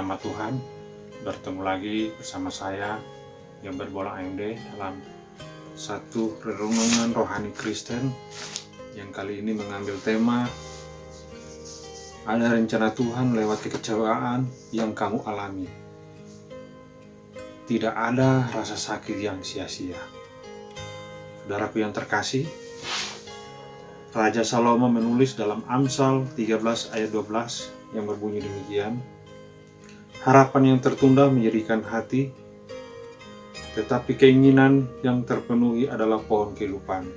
nama Tuhan. Bertemu lagi bersama saya yang berbola AMD dalam satu renungan rohani Kristen yang kali ini mengambil tema ada rencana Tuhan lewat kekecewaan yang kamu alami. Tidak ada rasa sakit yang sia-sia. Saudaraku yang terkasih, Raja Salomo menulis dalam Amsal 13 ayat 12 yang berbunyi demikian, harapan yang tertunda menyedihkan hati, tetapi keinginan yang terpenuhi adalah pohon kehidupan.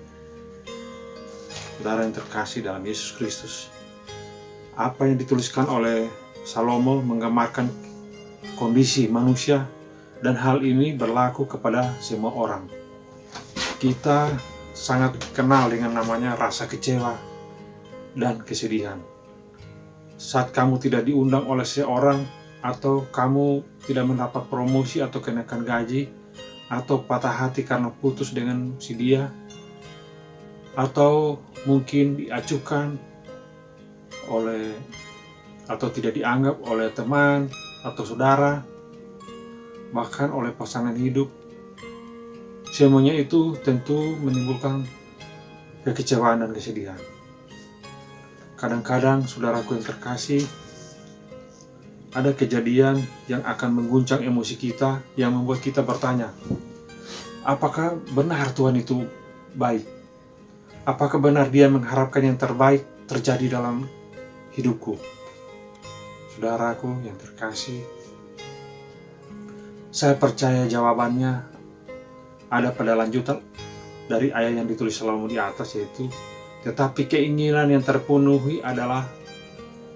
Saudara yang terkasih dalam Yesus Kristus, apa yang dituliskan oleh Salomo menggambarkan kondisi manusia, dan hal ini berlaku kepada semua orang. Kita sangat kenal dengan namanya rasa kecewa dan kesedihan. Saat kamu tidak diundang oleh seorang, atau kamu tidak mendapat promosi atau kenaikan gaji, atau patah hati karena putus dengan si dia, atau mungkin diacuhkan oleh atau tidak dianggap oleh teman atau saudara, bahkan oleh pasangan hidup. Semuanya itu tentu menimbulkan kekecewaan dan kesedihan. Kadang-kadang saudaraku yang terkasih, ada kejadian yang akan mengguncang emosi kita, yang membuat kita bertanya, apakah benar Tuhan itu baik? Apakah benar Dia mengharapkan yang terbaik terjadi dalam hidupku? Saudaraku yang terkasih, saya percaya jawabannya ada pada lanjutan dari ayat yang ditulis Salomo di atas, yaitu tetapi keinginan yang terpenuhi adalah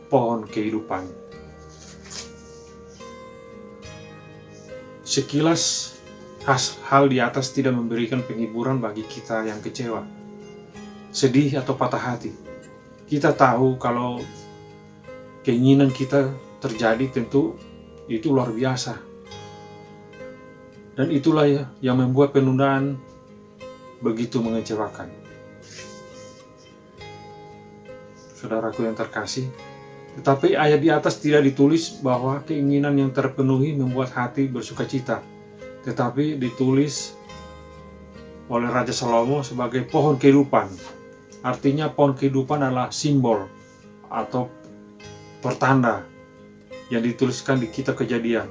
pohon kehidupan. Sekilas hal di atas tidak memberikan penghiburan bagi kita yang kecewa, sedih atau patah hati. Kita tahu kalau keinginan kita terjadi, tentu itu luar biasa. Dan itulah yang membuat penundaan begitu mengecewakan. Saudaraku yang terkasih, tetapi ayat di atas tidak ditulis bahwa keinginan yang terpenuhi membuat hati bersukacita, tetapi ditulis oleh Raja Salomo sebagai pohon kehidupan. Artinya pohon kehidupan adalah simbol atau pertanda yang dituliskan di kitab Kejadian.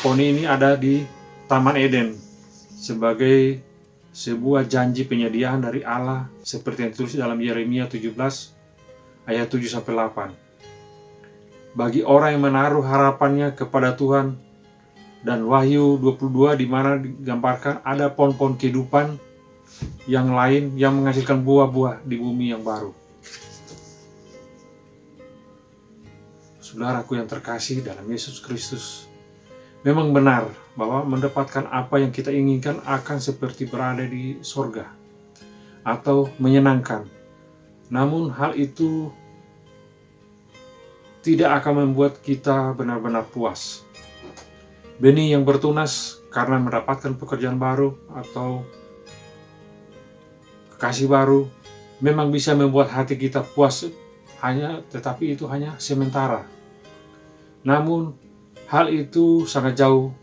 Pohon ini ada di Taman Eden sebagai sebuah janji penyediaan dari Allah, seperti yang ditulis dalam Yeremia 17 ayat 7-8. Bagi orang yang menaruh harapannya kepada Tuhan, dan Wahyu 22 di mana digambarkan ada pohon-pohon kehidupan yang lain yang menghasilkan buah-buah di bumi yang baru. Saudaraku yang terkasih dalam Yesus Kristus, memang benar bahwa mendapatkan apa yang kita inginkan akan seperti berada di sorga atau menyenangkan. Namun hal itu tidak akan membuat kita benar-benar puas. Benih yang bertunas karena mendapatkan pekerjaan baru atau kekasih baru memang bisa membuat hati kita puas, tetapi itu hanya sementara. Namun hal itu sangat jauh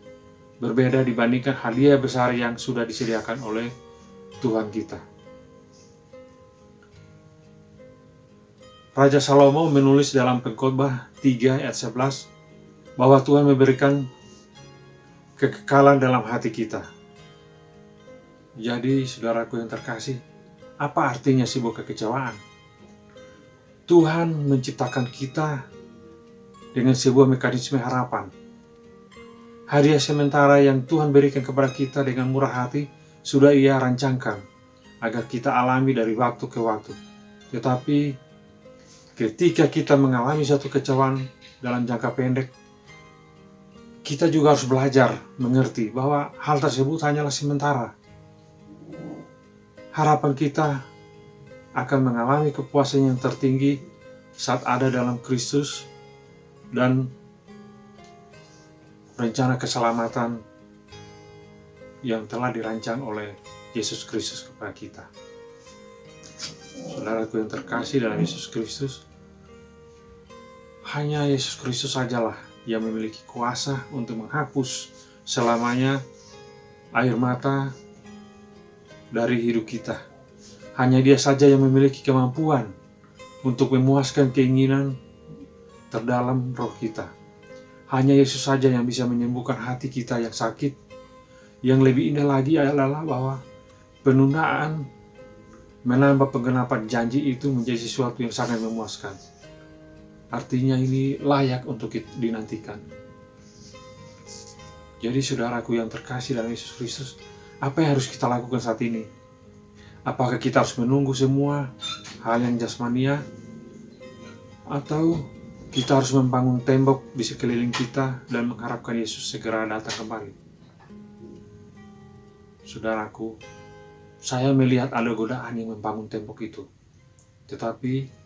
berbeda dibandingkan hadiah besar yang sudah disediakan oleh Tuhan kita. Raja Salomo menulis dalam Pengkhotbah 3 ayat 11 bahwa Tuhan memberikan kekekalan dalam hati kita. Jadi saudaraku yang terkasih, apa artinya sebuah kekecewaan? Tuhan menciptakan kita dengan sebuah mekanisme harapan. Hadiah sementara yang Tuhan berikan kepada kita dengan murah hati sudah Ia rancangkan agar kita alami dari waktu ke waktu. Tetapi ketika kita mengalami satu kekecewaan dalam jangka pendek, kita juga harus belajar mengerti bahwa hal tersebut hanyalah sementara. Harapan kita akan mengalami kepuasan yang tertinggi saat ada dalam Kristus dan rencana keselamatan yang telah dirancang oleh Yesus Kristus kepada kita. Saudaraku yang terkasih dalam Yesus Kristus, hanya Yesus Kristus sajalah yang memiliki kuasa untuk menghapus selamanya air mata dari hidup kita. Hanya Dia saja yang memiliki kemampuan untuk memuaskan keinginan terdalam roh kita. Hanya Yesus saja yang bisa menyembuhkan hati kita yang sakit. Yang lebih indah lagi adalah bahwa penundaan menambah penggenapan janji itu menjadi sesuatu yang sangat memuaskan. Artinya ini layak untuk dinantikan. Jadi saudaraku yang terkasih dalam Yesus Kristus, apa yang harus kita lakukan saat ini? Apakah kita harus menunggu semua hal yang jasmania? Atau kita harus membangun tembok di sekeliling kita dan mengharapkan Yesus segera datang kembali? Saudaraku, saya melihat ada godaan yang membangun tembok itu. Tetapi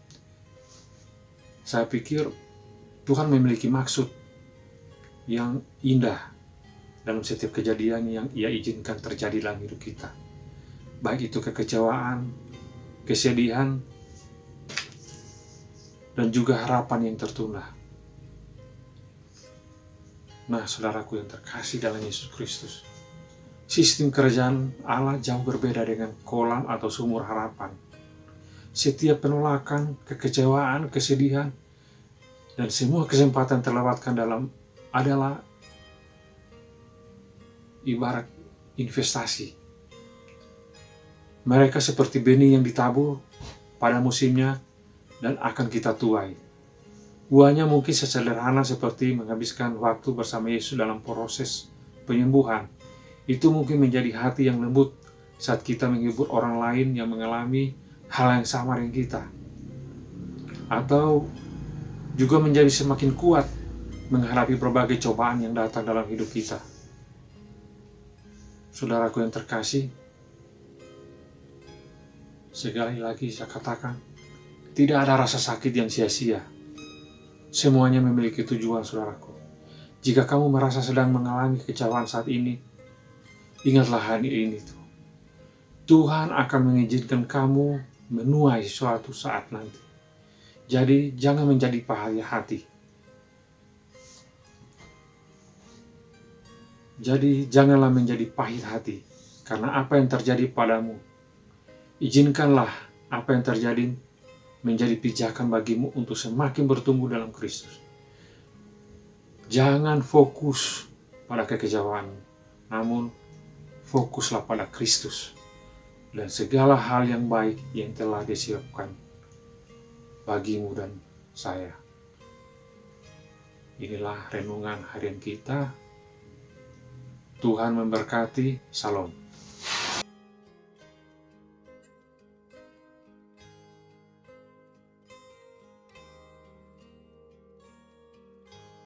saya pikir Tuhan memiliki maksud yang indah dalam setiap kejadian yang Ia izinkan terjadi dalam hidup kita. Baik itu kekecewaan, kesedihan, dan juga harapan yang tertunda. Nah, saudaraku yang terkasih dalam Yesus Kristus, sistem kerajaan Allah jauh berbeda dengan kolam atau sumur harapan. Setiap penolakan, kekecewaan, kesedihan, dan semua kesempatan terlewatkan adalah ibarat investasi. Mereka seperti benih yang ditabur pada musimnya dan akan kita tuai. Buahnya mungkin sesederhana seperti menghabiskan waktu bersama Yesus dalam proses penyembuhan. Itu mungkin menjadi hati yang lembut saat kita menghibur orang lain yang mengalami hal yang sama dengan kita. Atau juga menjadi semakin kuat menghadapi berbagai cobaan yang datang dalam hidup kita. Saudaraku yang terkasih, sekali lagi saya katakan, tidak ada rasa sakit yang sia-sia. Semuanya memiliki tujuan, saudaraku. Jika kamu merasa sedang mengalami kekecewaan saat ini, ingatlah hari ini tuh. Tuhan akan mengizinkan kamu menuai suatu saat nanti. Jadi jangan menjadi pahaya hati. Jadi janganlah menjadi pahit hati karena apa yang terjadi padamu. Izinkanlah apa yang terjadi menjadi pijakan bagimu untuk semakin bertumbuh dalam Kristus. Jangan fokus pada kekecewaan, namun fokuslah pada Kristus dan segala hal yang baik yang telah disiapkan bagimu dan saya. Inilah renungan harian kita. Tuhan memberkati. Salam.